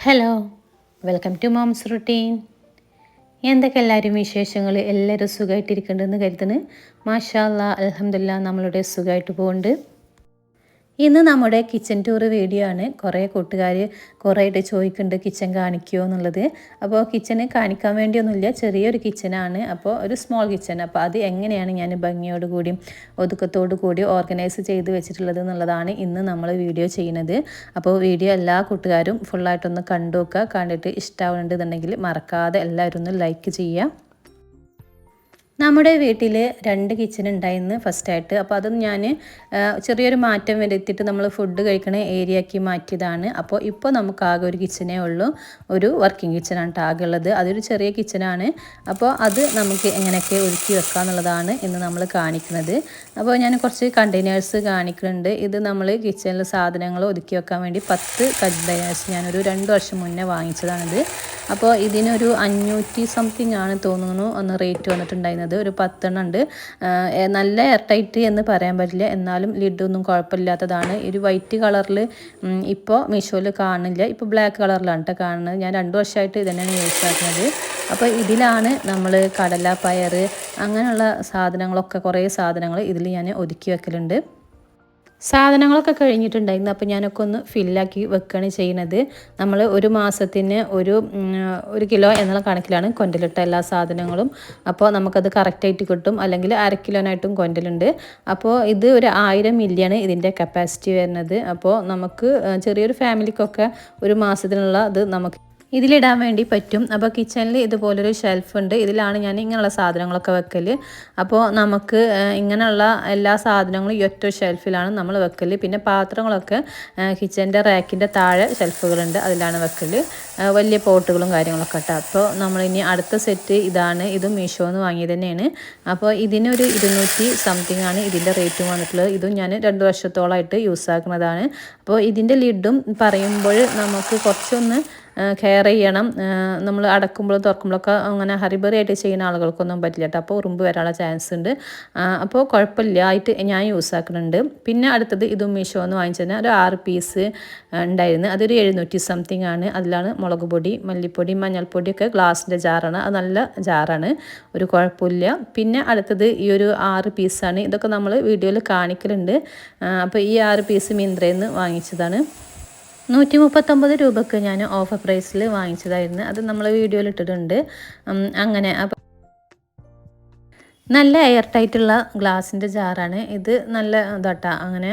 Hello, welcome to moms routine. എന്തൊക്കെ എല്ലാവരും വിശേഷങ്ങൾ? എല്ലാവരും സുഖമായിട്ടിരിക്കുന്നുണ്ടെന്ന് കരുതുന്നു. മാഷാ അല്ലാ, അൽഹംദുലില്ലാ, നമ്മളുടെ സുഖമായിട്ട് പോകുന്നുണ്ട്. ഇന്ന് നമ്മുടെ കിച്ചൺ ടൂർ വീഡിയോ ആണ്. കുറേ കൂട്ടുകാർ കുറേ ആയിട്ട് ചോദിക്കുന്നുണ്ട് കിച്ചൺ കാണിക്കുമോ എന്നുള്ളത്. അപ്പോൾ കിച്ചണ് കാണിക്കാൻ വേണ്ടിയൊന്നുമില്ല, ചെറിയൊരു കിച്ചനാണ്. അപ്പോൾ ഒരു സ്മോൾ കിച്ചൺ. അപ്പോൾ അത് എങ്ങനെയാണ് ഞാൻ ഭംഗിയോടുകൂടി ഒതുക്കത്തോടു കൂടി ഓർഗനൈസ് ചെയ്ത് വെച്ചിട്ടുള്ളത് എന്നുള്ളതാണ് ഇന്ന് നമ്മൾ വീഡിയോ ചെയ്യുന്നത്. അപ്പോൾ വീഡിയോ എല്ലാ കൂട്ടുകാരും ഫുള്ളായിട്ടൊന്ന് കണ്ടു നോക്കുക. കണ്ടിട്ട് ഇഷ്ടമാവുന്നുണ്ടെന്നുണ്ടെങ്കിൽ മറക്കാതെ എല്ലാവരും ഒന്ന് ലൈക്ക് ചെയ്യുക. നമ്മുടെ വീട്ടിൽ 2 കിച്ചൺ ഉണ്ടായിരുന്നു ഫസ്റ്റായിട്ട്. അപ്പോൾ അത് ഞാൻ ചെറിയൊരു മാറ്റം വരുത്തിയിട്ട് നമ്മൾ ഫുഡ് കഴിക്കണ ഏരിയയാക്കി മാറ്റിയതാണ്. ഇപ്പോൾ നമുക്ക് ആകെ ഒരു കിച്ചനേ ഉള്ളൂ, ഒരു വർക്കിംഗ് കിച്ചനാണ് ആകെ ഉള്ളത്. അതൊരു ചെറിയ കിച്ചനാണ്. അപ്പോൾ അത് നമുക്ക് എങ്ങനെയൊക്കെ ഒരുക്കി വെക്കുക എന്നുള്ളതാണ് ഇന്ന് നമ്മൾ കാണിക്കുന്നത്. അപ്പോൾ ഞാൻ കുറച്ച് കണ്ടെയ്നേഴ്സ് കാണിക്കുന്നുണ്ട്. ഇത് നമ്മൾ കിച്ചണിൽ സാധനങ്ങൾ ഒതുക്കി വെക്കാൻ വേണ്ടി 10 കണ്ടെയ്നേഴ്സ് ഞാനൊരു 2 വർഷം മുന്നേ വാങ്ങിച്ചതാണിത്. അപ്പോൾ ഇതിനൊരു 500 സംതിങ് ആണ് തോന്നുന്നു ഒന്ന് റേറ്റ് വന്നിട്ടുണ്ടായിരുന്നത്. ഒരു 10 എണ്ണം ഉണ്ട്. നല്ല എയർ ടൈറ്റ് എന്ന് പറയാൻ പറ്റില്ല, എന്നാലും ലിഡൊന്നും കുഴപ്പമില്ലാത്തതാണ്. ഒരു വൈറ്റ് കളറിൽ ഇപ്പോൾ മീഷോയിൽ കാണുന്നില്ല, ഇപ്പോൾ ബ്ലാക്ക് കളറിലാണ് കേട്ടോ കാണുന്നത്. ഞാൻ 2 വർഷമായിട്ട് ഇതന്നെയാണ് യൂസ് ആക്കുന്നത്. അപ്പോൾ ഇതിലാണ് നമ്മൾ കടല, പയർ അങ്ങനെയുള്ള സാധനങ്ങളൊക്കെ, കുറേ സാധനങ്ങൾ ഇതിൽ ഞാൻ ഒതുക്കി വെക്കലുണ്ട്. സാധനങ്ങളൊക്കെ കഴിഞ്ഞിട്ടുണ്ടായിരുന്നു. അപ്പോൾ ഞാനൊക്കെ ഒന്ന് ഫില്ലാക്കി വെക്കുകയാണ് ചെയ്യുന്നത്. നമ്മൾ ഒരു മാസത്തിന് ഒരു കിലോ എന്നുള്ള കണക്കിലാണ് കൊണ്ടലിട്ട എല്ലാ സാധനങ്ങളും. അപ്പോൾ നമുക്കത് കറക്റ്റായിട്ട് കിട്ടും, അല്ലെങ്കിൽ 1/2 കിലോനായിട്ടും കൊണ്ടലുണ്ട്. അപ്പോൾ ഇത് ഒരു 1000 മില്ലിയാണ് ഇതിൻ്റെ കപ്പാസിറ്റി വരുന്നത്. അപ്പോൾ നമുക്ക് ചെറിയൊരു ഫാമിലിക്കൊക്കെ ഒരു മാസത്തിനുള്ള ഇത് നമുക്ക് ഇതിലിടാൻ വേണ്ടി പറ്റും. അപ്പോൾ കിച്ചണിൽ ഇതുപോലൊരു ഷെൽഫ് ഉണ്ട്. ഇതിലാണ് ഞാൻ ഇങ്ങനെയുള്ള സാധനങ്ങളൊക്കെ വെക്കൽ. അപ്പോൾ നമുക്ക് ഇങ്ങനെയുള്ള എല്ലാ സാധനങ്ങളും ഈ ഒറ്റ ഷെൽഫിലാണ് നമ്മൾ വെക്കൽ. പിന്നെ പാത്രങ്ങളൊക്കെ കിച്ചൻ്റെ റാക്കിൻ്റെ താഴെ ഷെൽഫുകളുണ്ട്, അതിലാണ് വെക്കൽ. വലിയ പോട്ടുകളും കാര്യങ്ങളൊക്കെ കേട്ടോ. അപ്പോൾ നമ്മളിനി അടുത്ത സെറ്റ് ഇതാണ്. ഇതും മീഷോന്ന് വാങ്ങിയത് തന്നെയാണ്. അപ്പോൾ ഇതിനൊരു 200 സംതിങ് ആണ് ഇതിൻ്റെ റേറ്റും വന്നിട്ടുള്ളത്. ഇതും ഞാൻ 2 വർഷത്തോളമായിട്ട് യൂസ് ആക്കുന്നതാണ്. അപ്പോൾ ഇതിൻ്റെ ലിഡും പറയുമ്പോൾ നമുക്ക് കുറച്ചൊന്ന് കെയർ ചെയ്യണം. നമ്മൾ അടക്കുമ്പോഴും തുറക്കുമ്പോഴൊക്കെ അങ്ങനെ ഹറിബറി ആയിട്ട് ചെയ്യുന്ന ആളുകൾക്കൊന്നും പറ്റില്ല കേട്ടോ. അപ്പോൾ ഉറുമ്പ് വരാനുള്ള ചാൻസ് ഉണ്ട്. അപ്പോൾ കുഴപ്പമില്ല ആയിട്ട് ഞാൻ യൂസ് ആക്കുന്നുണ്ട്. പിന്നെ അടുത്തത് ഇതും മീഷോന്ന് വാങ്ങിച്ചതിന് ഒരു 6 പീസ് ഉണ്ടായിരുന്നു. അതൊരു 700 സംതിങ് ആണ്. അതിലാണ് മുളക് പൊടി, മല്ലിപ്പൊടി, മഞ്ഞൾപ്പൊടിയൊക്കെ ഗ്ലാസിൻ്റെ ജാറാണ്. അത് നല്ല ജാറാണ്, ഒരു കുഴപ്പമില്ല. പിന്നെ അടുത്തത് ഈ ഒരു 6 പീസാണ്. ഇതൊക്കെ നമ്മൾ വീഡിയോയിൽ കാണിക്കലുണ്ട്. അപ്പോൾ ഈ 6 പീസ് മിന്ത്രയിൽ നിന്ന് വാങ്ങിച്ചതാണ്. 139 രൂപയ്ക്ക് ഞാൻ ഓഫർ പ്രൈസിൽ വാങ്ങിച്ചതായിരുന്നു. അത് നമ്മൾ വീഡിയോയിൽ ഇട്ടിട്ടുണ്ട്. അങ്ങനെ അപ്പോൾ നല്ല എയർ ടൈറ്റുള്ള ഗ്ലാസിൻ്റെ ജാറാണ് ഇത്. നല്ല ഇതാട്ടാ. അങ്ങനെ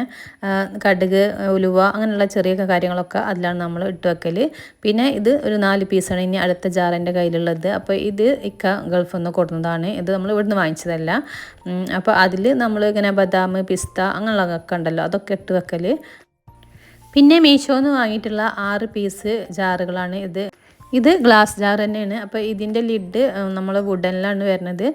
കടുക്, ഉലുവ അങ്ങനെയുള്ള ചെറിയ കാര്യങ്ങളൊക്കെ അതിലാണ് നമ്മൾ ഇട്ട് വെക്കൽ. പിന്നെ ഇത് ഒരു 4 പീസാണ് ഇനി അടുത്ത ജാറിൻ്റെ കയ്യിലുള്ളത്. അപ്പോൾ ഇത് ഇക്ക ഗൾഫിൽ നിന്ന് കൊടുക്കുന്നതാണ്. ഇത് നമ്മൾ ഇവിടുന്ന് വാങ്ങിച്ചതല്ല. അപ്പോൾ അതിൽ നമ്മൾ ഇങ്ങനെ ബദാം, പിസ്ത അങ്ങനെയുള്ളതൊക്കെ ഉണ്ടല്ലോ, അതൊക്കെ ഇട്ട് വെക്കൽ. പിന്നെ മീഷോന്ന് വാങ്ങിയിട്ടുള്ള 6 പീസ് ജാറുകളാണ് ഇത് ഗ്ലാസ് ജാർ തന്നെയാണ്. അപ്പോൾ ഇതിൻ്റെ ലിഡ് നമ്മൾ വുഡനിലാണ് വരുന്നത്.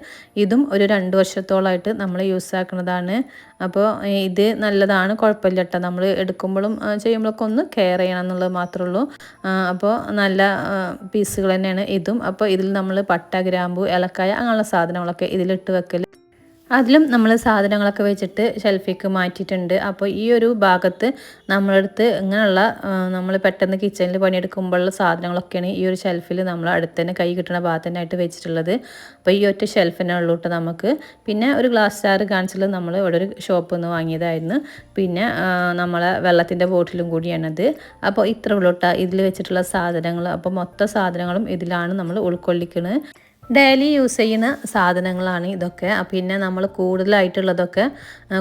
ഇതും ഒരു 2 വർഷത്തോളമായിട്ട് നമ്മൾ യൂസ് ആക്കുന്നതാണ്. അപ്പോൾ ഇത് നല്ലതാണ്, കുഴപ്പമില്ല കേട്ടോ. നമ്മൾ എടുക്കുമ്പോഴും ചെയ്യുമ്പോഴൊക്കെ ഒന്ന് കെയർ ചെയ്യണം എന്നുള്ളത് മാത്രമേ ഉള്ളൂ. അപ്പോൾ നല്ല പീസുകൾ തന്നെയാണ് ഇതും. അപ്പോൾ ഇതിൽ നമ്മൾ പട്ട, ഗ്രാമ്പു, ഏലക്കായ അങ്ങനെയുള്ള സാധനങ്ങളൊക്കെ ഇതിലിട്ട് വെക്കൽ. അതിലും നമ്മൾ സാധനങ്ങളൊക്കെ വെച്ചിട്ട് ഷെൽഫിലേക്ക് മാറ്റിയിട്ടുണ്ട്. അപ്പോൾ ഈ ഒരു ഭാഗത്ത് നമ്മളടുത്ത് ഇങ്ങനെയുള്ള നമ്മൾ പെട്ടെന്ന് കിച്ചണിൽ പണിയെടുക്കുമ്പോഴുള്ള സാധനങ്ങളൊക്കെയാണ് ഈ ഒരു ഷെൽഫിൽ നമ്മൾ അടുത്ത് തന്നെ കൈ കിട്ടുന്ന ഭാഗത്തന്നായിട്ട് വെച്ചിട്ടുള്ളത്. അപ്പോൾ ഈ ഒറ്റ ഷെൽഫിനെ ഉള്ളൂ കേട്ടോ നമുക്ക്. പിന്നെ ഒരു ഗ്ലാസ് ജാർ കാണിച്ചത് നമ്മൾ ഇവിടെ ഒരു ഷോപ്പിൽ നിന്ന് വാങ്ങിയതായിരുന്നു. പിന്നെ നമ്മളെ വെള്ളത്തിൻ്റെ ബോട്ടിലും കൂടിയാണത്. അപ്പോൾ ഇത്ര ഉള്ളൂ കേട്ടോ ഇതിൽ വെച്ചിട്ടുള്ള സാധനങ്ങൾ. അപ്പോൾ മൊത്തം സാധനങ്ങളും ഇതിലാണ് നമ്മൾ ഉൾക്കൊള്ളിക്കുന്നത്. ഡെയിലി യൂസ് ചെയ്യുന്ന സാധനങ്ങളാണ് ഇതൊക്കെ. പിന്നെ നമ്മൾ കൂടുതലായിട്ടുള്ളതൊക്കെ,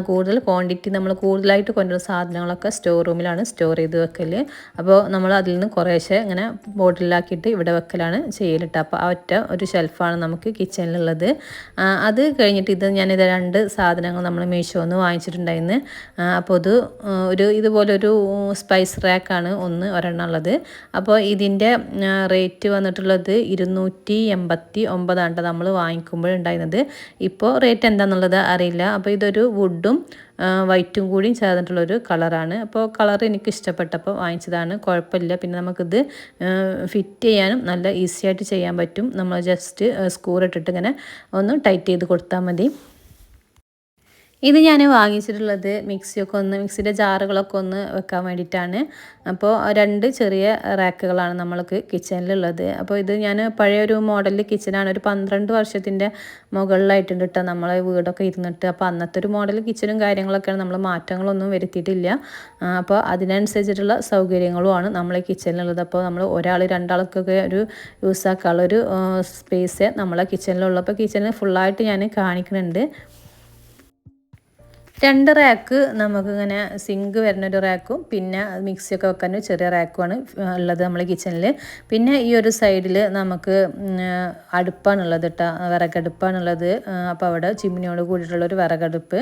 കൂടുതൽ ക്വാണ്ടിറ്റി നമ്മൾ കൂടുതലായിട്ട് കൊണ്ടുവരുന്ന സാധനങ്ങളൊക്കെ സ്റ്റോർ റൂമിലാണ് സ്റ്റോർ ചെയ്ത് വെക്കൽ. അപ്പോൾ നമ്മൾ അതിൽ നിന്ന് കുറേശ്ശെ ഇങ്ങനെ ബോട്ടിലാക്കിയിട്ട് ഇവിടെ വെക്കലാണ് ചെയ്യലിട്ട്. അപ്പോൾ ആ ഒറ്റ ഒരു ഷെൽഫാണ് നമുക്ക് കിച്ചണിലുള്ളത്. അത് കഴിഞ്ഞിട്ട് ഞാനിത് 2 സാധനങ്ങൾ നമ്മൾ മീഷോന്ന് വാങ്ങിച്ചിട്ടുണ്ടായിരുന്നു. അപ്പോൾ ഇതുപോലൊരു സ്പൈസ് റാക്കാണ് ഒരെണ്ണം ഉള്ളത്. അപ്പോൾ ഇതിൻ്റെ റേറ്റ് വന്നിട്ടുള്ളത് 289 നമ്മൾ വാങ്ങിക്കുമ്പോഴുണ്ടായിരുന്നത്. ഇപ്പോൾ റേറ്റ് എന്താണെന്നുള്ളത് അറിയില്ല. അപ്പോൾ ഇതൊരു വുഡും വൈറ്റും കൂടി ചേർന്നിട്ടുള്ളൊരു കളറാണ്. അപ്പോൾ കളർ എനിക്ക് ഇഷ്ടപ്പെട്ടപ്പോൾ വാങ്ങിച്ചതാണ്, കുഴപ്പമില്ല. പിന്നെ നമുക്കിത് ഫിറ്റ് ചെയ്യാനും നല്ല ഈസി ആയിട്ട് ചെയ്യാൻ പറ്റും. നമ്മൾ ജസ്റ്റ് സ്ക്രൂ ഇട്ടിട്ട് ഇങ്ങനെ ഒന്ന് ടൈറ്റ് ചെയ്ത് കൊടുത്താൽ മതി. ഇത് ഞാൻ വാങ്ങിച്ചിട്ടുള്ളത് മിക്സിയുടെ ജാറുകളൊക്കെ ഒന്ന് വെക്കാൻ വേണ്ടിയിട്ടാണ്. അപ്പോൾ 2 ചെറിയ റാക്കുകളാണ് നമ്മൾക്ക് കിച്ചണിലുള്ളത്. അപ്പോൾ ഇത് ഞാൻ പഴയൊരു മോഡൽ കിച്ചനാണ്. ഒരു 12 വർഷത്തിൻ്റെ മുകളിലായിട്ടുണ്ട് കേട്ടോ നമ്മളെ വീടൊക്കെ ഇരുന്നിട്ട്. അപ്പോൾ അന്നത്തെ ഒരു മോഡൽ കിച്ചനും കാര്യങ്ങളൊക്കെയാണ്, നമ്മൾ മാറ്റങ്ങളൊന്നും വരുത്തിയിട്ടില്ല. അപ്പോൾ അതിനനുസരിച്ചിട്ടുള്ള സൗകര്യങ്ങളുമാണ് നമ്മളെ കിച്ചണിലുള്ളത്. അപ്പോൾ നമ്മൾ ഒരാൾ 2 ആൾക്കൊക്കെ ഒരു യൂസ് ആക്കാനുള്ളൊരു സ്പേസ് നമ്മളെ കിച്ചണിലുള്ളൂ. അപ്പോൾ കിച്ചണിൽ ഫുള്ളായിട്ട് ഞാൻ കാണിക്കുന്നുണ്ട്. 2 റാക്ക് നമുക്കിങ്ങനെ സിങ്ക് വരുന്നൊരു റാക്കും പിന്നെ മിക്സിയൊക്കെ വെക്കാൻ ചെറിയ റാക്കുമാണ് ഉള്ളത് നമ്മളെ കിച്ചണിൽ. പിന്നെ ഈ ഒരു സൈഡിൽ നമുക്ക് അടുപ്പാണുള്ളത് കേട്ടോ, വിറകടുപ്പാണുള്ളത്. അപ്പോൾ അവിടെ ചിമ്മിനിയോട് കൂടിയിട്ടുള്ളൊരു വിറകടുപ്പ്.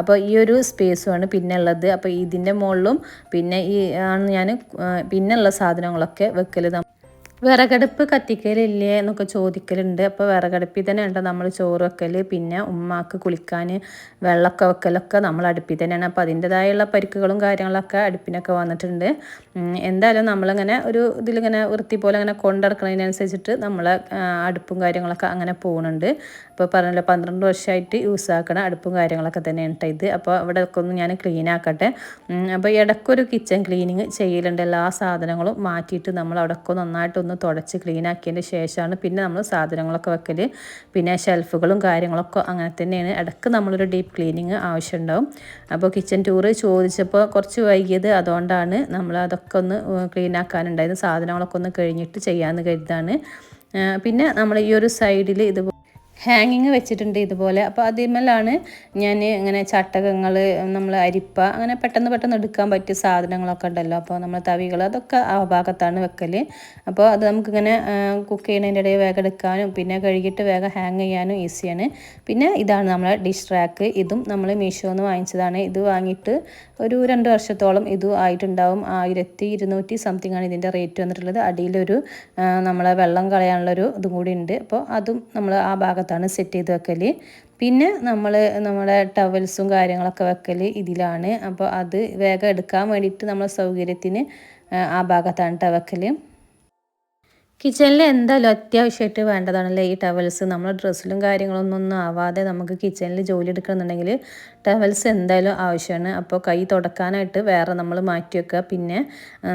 അപ്പോൾ ഈ ഒരു സ്പേസുമാണ് പിന്നെ ഉള്ളത്. അപ്പോൾ ഇതിൻ്റെ മുകളിലും പിന്നെ ഈ ആണ് ഞാൻ പിന്നെയുള്ള സാധനങ്ങളൊക്കെ വെക്കൽ. വിറകടുപ്പ് കത്തിക്കലില്ലേ എന്നൊക്കെ ചോദിക്കലുണ്ട്. അപ്പോൾ വിറകടുപ്പിൽ തന്നെ ഉണ്ട് നമ്മൾ ചോറ് വെക്കൽ. പിന്നെ ഉമ്മാക്ക് കുളിക്കാൻ വെള്ളമൊക്കെ വെക്കലൊക്കെ നമ്മൾ അടുപ്പിൽ തന്നെയാണ്. അപ്പോൾ അതിൻ്റെതായുള്ള പരിക്കുകളും കാര്യങ്ങളൊക്കെ അടുപ്പിനൊക്കെ വന്നിട്ടുണ്ട്. എന്തായാലും നമ്മളിങ്ങനെ ഒരു ഇതിലിങ്ങനെ വൃത്തി പോലെ അങ്ങനെ കൊണ്ടിറക്കുന്നതിനനുസരിച്ചിട്ട് നമ്മളെ അടുപ്പും കാര്യങ്ങളൊക്കെ അങ്ങനെ പോകുന്നുണ്ട്. അപ്പോൾ പറഞ്ഞല്ലോ 12 വർഷമായിട്ട് യൂസ് ആക്കണ അടുപ്പും കാര്യങ്ങളൊക്കെ തന്നെയാണ് കേട്ടോ ഇത്. അപ്പോൾ ഇവിടെ ഒക്കെ ഒന്ന് ഞാൻ ക്ലീൻ ആക്കട്ടെ. അപ്പോൾ ഇടയ്ക്കൊരു കിച്ചൺ ക്ലീനിങ് ചെയ്യലുണ്ട്. എല്ലാ സാധനങ്ങളും മാറ്റിയിട്ട് നമ്മൾ അവിടെയൊക്കെ നന്നായിട്ടൊന്ന് തുടച്ച് ക്ലീൻ ആക്കിയതിന് ശേഷമാണ് പിന്നെ നമ്മൾ സാധനങ്ങളൊക്കെ വെക്കൽ. പിന്നെ ഷെൽഫുകളും കാര്യങ്ങളൊക്കെ അങ്ങനെ തന്നെയാണ്. ഇടയ്ക്ക് നമ്മളൊരു ഡീപ്പ് ക്ലീനിങ് ആവശ്യമുണ്ടാവും. അപ്പോൾ കിച്ചൺ ടൂറ് ചോദിച്ചപ്പോൾ കുറച്ച് വൈകിയത് അതുകൊണ്ടാണ് നമ്മൾ അതൊക്കെ ഒന്ന് ക്ലീൻ ആക്കാനുണ്ടായത്. സാധനങ്ങളൊക്കെ ഒന്ന് കഴിഞ്ഞിട്ട് ചെയ്യാമെന്ന് കരുതാണ്. പിന്നെ നമ്മൾ ഈ ഒരു സൈഡിൽ ഇതുപോലെ ഹാങ്ങിങ് വെച്ചിട്ടുണ്ട് ഇതുപോലെ. അപ്പോൾ അതിന്മേലാണ് ഞാൻ ഇങ്ങനെ ചട്ടകങ്ങൾ, നമ്മൾ അരിപ്പ, അങ്ങനെ പെട്ടെന്ന് എടുക്കാൻ പറ്റിയ സാധനങ്ങളൊക്കെ ഉണ്ടല്ലോ. അപ്പോൾ നമ്മൾ തവികൾ അതൊക്കെ ആ ഭാഗത്താണ് വെക്കൽ. അപ്പോൾ അത് നമുക്കിങ്ങനെ കുക്ക് ചെയ്യുന്നതിൻ്റെ ഇടയിൽ വേഗം എടുക്കാനും പിന്നെ കഴുകിയിട്ട് വേഗം ഹാങ് ചെയ്യാനും ഈസിയാണ്. പിന്നെ ഇതാണ് നമ്മളെ ഡിഷ് റാക്ക്. ഇതും നമ്മൾ മീഷോന്ന് വാങ്ങിച്ചതാണ്. ഇത് വാങ്ങിയിട്ട് ഒരു 2 വർഷത്തോളം ഇതും ആയിട്ടുണ്ടാവും. 1200 സംതിങ് ആണ് ഇതിൻ്റെ റേറ്റ് വന്നിട്ടുള്ളത്. അടിയിലൊരു നമ്മളെ വെള്ളം കളയാനുള്ളൊരു ഇതും കൂടി ഉണ്ട്. അപ്പോൾ അതും നമ്മൾ ആ ഭാഗത്താണ് സെറ്റ് ചെയ്ത് വെക്കൽ. പിന്നെ നമ്മുടെ ടവൽസും കാര്യങ്ങളൊക്കെ വെക്കൽ ഇതിലാണ്. അപ്പോൾ അത് വേഗം എടുക്കാൻ വേണ്ടിയിട്ട് നമ്മളെ സൗകര്യത്തിന് ആ ഭാഗത്താണ് കേട്ടോ വെക്കൽ. കിച്ചണിൽ എന്തായാലും അത്യാവശ്യമായിട്ട് വേണ്ടതാണല്ലേ ഈ ടവൽസ്. നമ്മൾ ഡ്രസ്സിലും കാര്യങ്ങളൊന്നും ആവാതെ നമുക്ക് കിച്ചണിൽ ജോലി എടുക്കണമെന്നുണ്ടെങ്കിൽ ടവൽസ് എന്തായാലും ആവശ്യമാണ്. അപ്പോൾ കൈ തുടക്കാനായിട്ട് വേറെ നമ്മൾ മാറ്റി വെക്കുക. പിന്നെ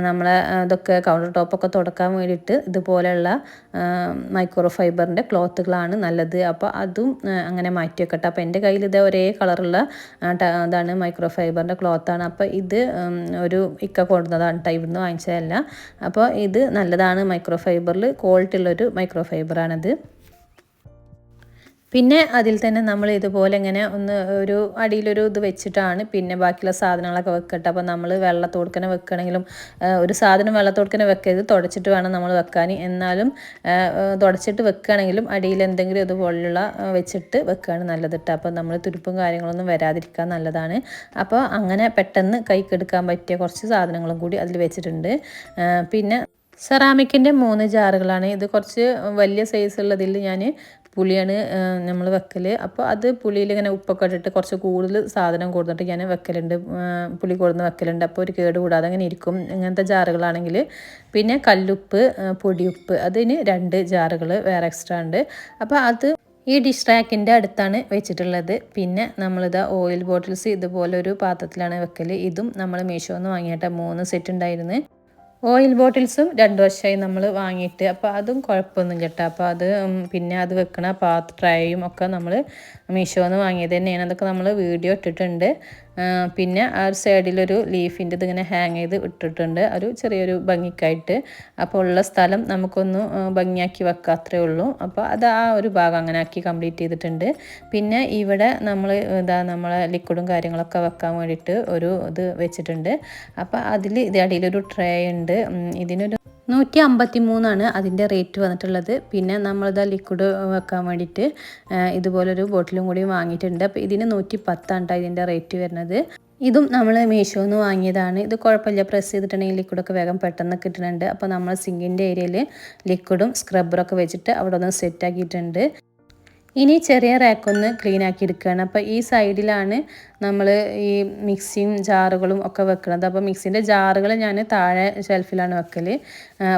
നമ്മളെ ഇതൊക്കെ കൗണ്ടർ ടോപ്പൊക്കെ തുടക്കാൻ വേണ്ടിയിട്ട് ഇതുപോലെയുള്ള മൈക്രോ ഫൈബറിൻ്റെ ക്ലോത്തുകളാണ് നല്ലത്. അപ്പോൾ അതും അങ്ങനെ മാറ്റി വെക്കട്ടെ. അപ്പോൾ എൻ്റെ കയ്യിൽ ഇത് ഒരേ കളറുള്ള ഇതാണ്, മൈക്രോ ഫൈബറിൻ്റെ ക്ലോത്താണ്. അപ്പോൾ ഇത് ഒരു ഇക്ക കൊണ്ടുവന്നതാണ് കേട്ടോ, ഇവിടുന്ന് വാങ്ങിച്ചതല്ല. അപ്പോൾ ഇത് നല്ലതാണ്, മൈക്രോ ഫൈബറിൽ ക്വാളിറ്റി ഉള്ളൊരു മൈക്രോ ഫൈബറാണിത്. പിന്നെ അതിൽ തന്നെ നമ്മൾ ഇതുപോലെ ഇങ്ങനെ ഒന്ന് ഒരു അടിയിലൊരു ഇത് വെച്ചിട്ടാണ് പിന്നെ ബാക്കിയുള്ള സാധനങ്ങളൊക്കെ വെക്കട്ടെ. അപ്പോൾ നമ്മൾ വെള്ളത്തോടുക്കനെ വെക്കണമെങ്കിലും ഒരു സാധനം വെള്ളത്തോടുക്കനെ വെക്കരുത്, തുടച്ചിട്ട് വേണം നമ്മൾ വെക്കാൻ. എന്നാലും തുടച്ചിട്ട് വെക്കുകയാണെങ്കിലും അടിയിൽ എന്തെങ്കിലും ഇതുപോലുള്ള വെച്ചിട്ട് വെക്കുകയാണ് നല്ലത് കേട്ടോ. അപ്പോൾ നമ്മൾ തുരുപ്പും കാര്യങ്ങളൊന്നും വരാതിരിക്കാൻ നല്ലതാണ്. അപ്പോൾ അങ്ങനെ പെട്ടെന്ന് കൈക്കെടുക്കാൻ പറ്റിയ കുറച്ച് സാധനങ്ങളും കൂടി അതിൽ വെച്ചിട്ടുണ്ട്. പിന്നെ സെറാമിക്കിൻ്റെ 3 ജാറുകളാണ് ഇത്. കുറച്ച് വലിയ സൈസുള്ളതിൽ ഞാൻ പുളിയാണ് നമ്മൾ വെക്കൽ. അപ്പോൾ അത് പുളിയിൽ ഇങ്ങനെ ഉപ്പൊക്കെ ഇട്ടിട്ട് കുറച്ച് കൂടുതൽ സാധനം കൊടുത്തിട്ട് ഞാൻ വെക്കലുണ്ട്, പുളി കൊടുന്ന് വെക്കലുണ്ട്. അപ്പോൾ ഒരു കേട് കൂടാതെ അങ്ങനെ ഇരിക്കും ഇങ്ങനത്തെ ജാറുകളാണെങ്കിൽ. പിന്നെ കല്ലുപ്പ്, പൊടിയുപ്പ്, അതിന് 2 ജാറുകൾ വേറെ എക്സ്ട്രാ ഉണ്ട്. അപ്പോൾ അത് ഈ ഡിഷ് റാക്കിൻ്റെ അടുത്താണ് വെച്ചിട്ടുള്ളത്. പിന്നെ നമ്മളിത് ഓയിൽ ബോട്ടിൽസ് ഇതുപോലെ ഒരു പാത്രത്തിലാണ് വെക്കൽ. ഇതും നമ്മൾ മീഷോന്ന് വാങ്ങിയിട്ട് 3 സെറ്റ് ഉണ്ടായിരുന്നു. ഓയിൽ ബോട്ടിൽസും 2 വർഷമായി നമ്മൾ വാങ്ങിയിട്ട്. അപ്പോൾ അതും കുഴപ്പമൊന്നും കേട്ടോ. അപ്പോൾ അത് പിന്നെ അത് വെക്കണ ട്രേയും ഒക്കെ നമ്മൾ മീഷോന്ന് വാങ്ങിയത് തന്നെയാണ്. അതൊക്കെ നമ്മൾ വീഡിയോ ഇട്ടിട്ടുണ്ട്. പിന്നെ ആ ഒരു സൈഡിലൊരു ലീഫിൻ്റെ ഇതിങ്ങനെ ഹാങ് ചെയ്ത് ഇട്ടിട്ടുണ്ട്, ഒരു ചെറിയൊരു ഭംഗിക്കായിട്ട്. അപ്പോൾ ഉള്ള സ്ഥലം നമുക്കൊന്ന് ഭംഗിയാക്കി വെക്കാം, അത്രേ ഉള്ളൂ. അപ്പോൾ അത് ആ ഒരു ഭാഗം അങ്ങനെ ആക്കി കംപ്ലീറ്റ് ചെയ്തിട്ടുണ്ട്. പിന്നെ ഇവിടെ നമ്മൾ നമ്മളെ ലിക്വിഡും കാര്യങ്ങളൊക്കെ വെക്കാൻ വേണ്ടിയിട്ട് ഒരു ഇത് വെച്ചിട്ടുണ്ട്. അപ്പോൾ അതിൽ ഇത് അടിയിലൊരു ട്രേ ഉണ്ട്. ഇതിനൊരു 153 അതിൻ്റെ റേറ്റ് വന്നിട്ടുള്ളത്. പിന്നെ നമ്മളിത് ലിക്വിഡ് വെക്കാൻ വേണ്ടിയിട്ട് ഇതുപോലൊരു ബോട്ടിലും കൂടി വാങ്ങിയിട്ടുണ്ട്. അപ്പോൾ ഇതിന് 110 ഇതിൻ്റെ റേറ്റ് വരുന്നത്. ഇതും നമ്മൾ മീഷോന്ന് വാങ്ങിയതാണ്. ഇത് കുഴപ്പമില്ല, പ്രസ് ചെയ്തിട്ടുണ്ടെങ്കിൽ ലിക്വിഡൊക്കെ വേഗം പെട്ടെന്ന് കിട്ടുന്നുണ്ട്. അപ്പോൾ നമ്മൾ സിങ്കിൻ്റെ ഏരിയയിൽ ലിക്വിഡും സ്ക്രബ്ബറൊക്കെ വെച്ചിട്ട് അവിടെ ഒന്ന് സെറ്റ് ആക്കിയിട്ടുണ്ട്. ഇനി ചെറിയ റാക്കൊന്ന് ക്ലീൻ ആക്കി എടുക്കുകയാണ്. അപ്പോൾ ഈ സൈഡിലാണ് നമ്മൾ ഈ മിക്സിയും ജാറുകളും ഒക്കെ വെക്കുന്നത്. അപ്പോൾ മിക്സിൻ്റെ ജാറുകൾ ഞാൻ താഴെ ഷെൽഫിലാണ് വെക്കൽ.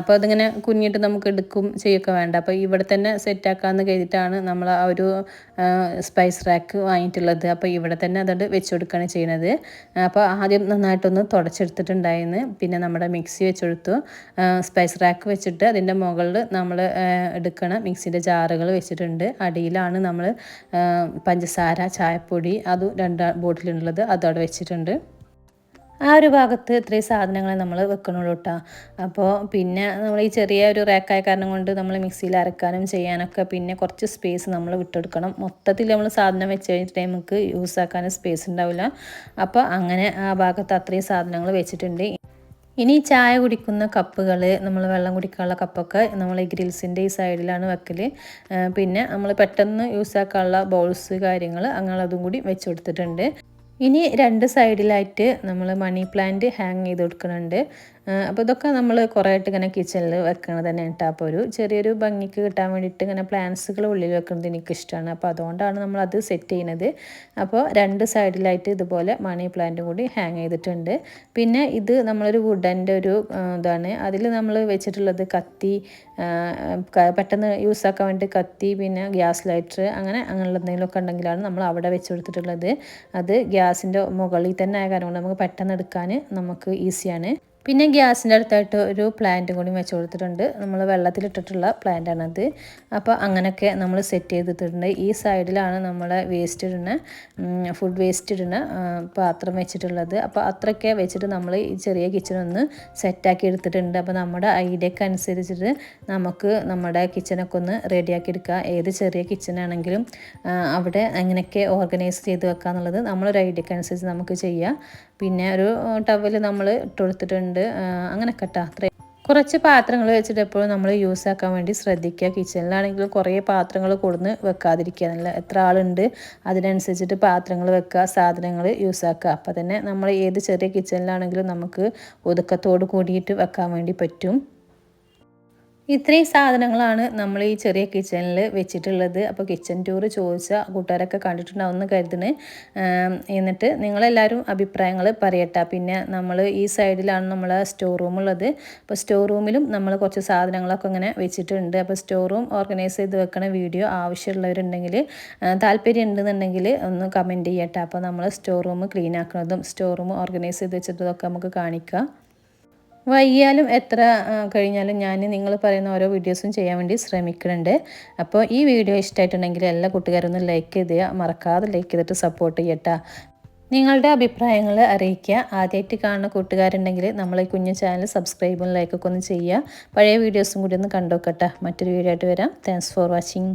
അപ്പോൾ അതിങ്ങനെ കുഞ്ഞിട്ട് നമുക്ക് എടുക്കും ചെയ്യൊക്കെ വേണ്ട. അപ്പോൾ ഇവിടെ തന്നെ സെറ്റാക്കാമെന്ന് കരുതിയിട്ടാണ് നമ്മൾ ആ ഒരു സ്പൈസ് റാക്ക് വാങ്ങിയിട്ടുള്ളത്. അപ്പോൾ ഇവിടെ തന്നെ അതോട് വെച്ച് കൊടുക്കുകയാണ് ചെയ്യുന്നത്. അപ്പോൾ ആദ്യം നന്നായിട്ടൊന്ന് തുടച്ചെടുത്തിട്ടുണ്ടായിരുന്നു. പിന്നെ നമ്മുടെ മിക്സി വെച്ചെടുത്തു. സ്പൈസ് റാക്ക് വെച്ചിട്ട് അതിൻ്റെ മുകളിൽ നമ്മൾ എടുക്കണ മിക്സിൻ്റെ ജാറുകൾ വെച്ചിട്ടുണ്ട്. അടിയിലാണ് നമ്മൾ പഞ്ചസാര, ചായപ്പൊടി, അതും 2 ബോട്ടിലുള്ളത് അതവിടെ വെച്ചിട്ടുണ്ട്. ആ ഒരു ഭാഗത്ത് ഇത്രയും സാധനങ്ങൾ നമ്മൾ വെക്കണുള്ളൂ കേട്ടോ. അപ്പോൾ പിന്നെ നമ്മൾ ഈ ചെറിയ ഒരു റാക്കായ കാരണം കൊണ്ട് നമ്മൾ മിക്സിയിൽ അരക്കാനും ചെയ്യാനൊക്കെ പിന്നെ കുറച്ച് സ്പേസ് നമ്മൾ വിട്ടെടുക്കണം. മൊത്തത്തിൽ നമ്മൾ സാധനം വെച്ച് കഴിഞ്ഞിട്ട് നമുക്ക് യൂസ് ആക്കാനും സ്പേസ് ഉണ്ടാവില്ല. അപ്പോൾ അങ്ങനെ ആ ഭാഗത്ത് അത്രയും സാധനങ്ങൾ വെച്ചിട്ടുണ്ട്. ഇനി ചായ കുടിക്കുന്ന കപ്പുകൾ, നമ്മൾ വെള്ളം കുടിക്കാനുള്ള കപ്പൊക്കെ നമ്മൾ ഈ ഗ്രിൽസിൻ്റെ ഈ സൈഡിലാണ് വെക്കൽ. പിന്നെ നമ്മൾ പെട്ടെന്ന് യൂസ് ആക്കാനുള്ള ബൗൾസ് കാര്യങ്ങൾ അങ്ങനെ അതും കൂടി വെച്ച് കൊടുത്തിട്ടുണ്ട്. ഇനി 2 സൈഡിലായിട്ട് നമ്മൾ മണി പ്ലാന്റ് ഹാങ് ചെയ്ത് കൊടുക്കുന്നുണ്ട്. അപ്പോൾ ഇതൊക്കെ നമ്മൾ കുറേ ആയിട്ട് ഇങ്ങനെ കിച്ചണിൽ വെക്കണത് തന്നെ കേട്ടോ. അപ്പോൾ ഒരു ചെറിയൊരു ഭംഗിക്ക് കിട്ടാൻ വേണ്ടിയിട്ട് ഇങ്ങനെ പ്ലാന്റ്സുകൾ ഉള്ളിൽ വെക്കുന്നത് എനിക്കിഷ്ടമാണ്. അപ്പോൾ അതുകൊണ്ടാണ് നമ്മളത് സെറ്റ് ചെയ്യുന്നത്. അപ്പോൾ 2 സൈഡിലായിട്ട് ഇതുപോലെ മണി പ്ലാന്റും കൂടി ഹാങ് ചെയ്തിട്ടുണ്ട്. പിന്നെ ഇത് നമ്മളൊരു വുഡൻ്റെ ഒരു ഇതാണ്. അതിൽ നമ്മൾ വെച്ചിട്ടുള്ളത് കത്തി, പെട്ടെന്ന് യൂസ് ആക്കാൻ വേണ്ടി കത്തി, പിന്നെ ഗ്യാസ് ലൈറ്റർ, അങ്ങനെയുള്ള എന്തെങ്കിലുമൊക്കെ ഉണ്ടെങ്കിലാണ് നമ്മൾ അവിടെ വെച്ച് കൊടുത്തിട്ടുള്ളത്. അത് ഗ്യാസിൻ്റെ മുകളിൽ തന്നെ ആയ കാരണം കൊണ്ട് നമുക്ക് പെട്ടെന്ന് എടുക്കാൻ നമുക്ക് ഈസിയാണ്. പിന്നെ ഗ്യാസിൻ്റെ അടുത്തായിട്ട് ഒരു പ്ലാന്റ് കൂടി വെച്ച് കൊടുത്തിട്ടുണ്ട്. നമ്മൾ വെള്ളത്തിലിട്ടിട്ടുള്ള പ്ലാന്റാണത്. അപ്പോൾ അങ്ങനെയൊക്കെ നമ്മൾ സെറ്റ് ചെയ്തിട്ടുണ്ട്. ഈ സൈഡിലാണ് നമ്മളെ വേസ്റ്റ് ഇടുന്ന ഫുഡ് വേസ്റ്റ് ഇടുന്ന പാത്രം വെച്ചിട്ടുള്ളത്. അപ്പോൾ അത്രയൊക്കെ വെച്ചിട്ട് നമ്മൾ ഈ ചെറിയ കിച്ചൺ ഒന്ന് സെറ്റാക്കി എടുത്തിട്ടുണ്ട്. അപ്പോൾ നമ്മുടെ ഐഡിയക്ക് അനുസരിച്ചിട്ട് നമുക്ക് നമ്മുടെ കിച്ചണൊക്കെ ഒന്ന് റെഡിയാക്കി എടുക്കുക. ഏത് ചെറിയ കിച്ചണാണെങ്കിലും അവിടെ അങ്ങനെയൊക്കെ ഓർഗനൈസ് ചെയ്ത് വെക്കുക എന്നുള്ളത് നമ്മളൊരു ഐഡിയക്ക് അനുസരിച്ച് നമുക്ക് ചെയ്യാം. പിന്നെ ഒരു ടവൽ നമ്മൾ ഇട്ട് കൊടുത്തിട്ടുണ്ട്. അങ്ങനെയൊക്കെ കേട്ടോ. അത്രയും കുറച്ച് പാത്രങ്ങൾ വെച്ചിട്ട് എപ്പോഴും നമ്മൾ യൂസ് ആക്കാൻ വേണ്ടി ശ്രദ്ധിക്കുക. കിച്ചണിലാണെങ്കിലും കുറേ പാത്രങ്ങൾ കൊടുന്ന് വെക്കാതിരിക്കുക. നല്ല എത്ര ആളുണ്ട് അതിനനുസരിച്ചിട്ട് പാത്രങ്ങൾ വെക്കുക, സാധനങ്ങൾ യൂസ് ആക്കുക. അപ്പോൾ തന്നെ നമ്മൾ ഏത് ചെറിയ കിച്ചണിലാണെങ്കിലും നമുക്ക് ഒതുക്കത്തോട് കൂടിയിട്ട് വെക്കാൻ വേണ്ടി പറ്റും. ഇത്രയും സാധനങ്ങളാണ് നമ്മൾ ഈ ചെറിയ കിച്ചണിൽ വെച്ചിട്ടുള്ളത്. അപ്പോൾ കിച്ചൺ ടൂർ ചോദിച്ച കൂട്ടുകാരൊക്കെ കണ്ടിട്ടുണ്ടാവുമെന്ന് കരുതുന്നു. എന്നിട്ട് നിങ്ങളെല്ലാവരും അഭിപ്രായങ്ങൾ പറയട്ടെ. പിന്നെ നമ്മൾ ഈ സൈഡിലാണ് നമ്മളെ സ്റ്റോർ റൂം ഉള്ളത്. അപ്പോൾ സ്റ്റോർ റൂമിലും നമ്മൾ കുറച്ച് സാധനങ്ങളൊക്കെ ഇങ്ങനെ വെച്ചിട്ടുണ്ട്. അപ്പോൾ സ്റ്റോർ റൂം ഓർഗനൈസ് ചെയ്ത് വെക്കണ വീഡിയോ ആവശ്യമുള്ളവരുണ്ടെങ്കിൽ, താല്പര്യം ഉണ്ടെന്നുണ്ടെങ്കിൽ ഒന്ന് കമൻറ്റ് ചെയ്യട്ടെ. അപ്പോൾ നമ്മൾ സ്റ്റോർ റൂം ക്ലീൻ ആക്കുന്നതും സ്റ്റോർ റൂം ഓർഗനൈസ് ചെയ്ത് വെച്ചിട്ടതൊക്കെ നമുക്ക് കാണിക്കാം. വൈകിയാലും എത്ര കഴിഞ്ഞാലും ഞാൻ നിങ്ങൾ പറയുന്ന ഓരോ വീഡിയോസും ചെയ്യാൻ വേണ്ടി ശ്രമിക്കുന്നുണ്ട്. അപ്പോൾ ഈ വീഡിയോ ഇഷ്ടമായിട്ടുണ്ടെങ്കിൽ എല്ലാ കൂട്ടുകാരും ഒന്ന് ലൈക്ക് ചെയ്ത് മറക്കാതെ ലൈക്ക് ചെയ്തിട്ട് സപ്പോർട്ട് ചെയ്യട്ടോ. നിങ്ങളുടെ അഭിപ്രായങ്ങൾ അറിയിക്കുക. ആദ്യമായിട്ട് കാണുന്ന കൂട്ടുകാരുണ്ടെങ്കിൽ നമ്മൾ ഈ കുഞ്ഞു ചാനൽ സബ്സ്ക്രൈബും ലൈക്കൊക്കെ ഒന്ന് ചെയ്യുക. പഴയ വീഡിയോസും കൂടി ഒന്ന് കണ്ടോക്കട്ടെ. മറ്റൊരു വീഡിയോ ആയിട്ട് വരാം. Thanks for watching.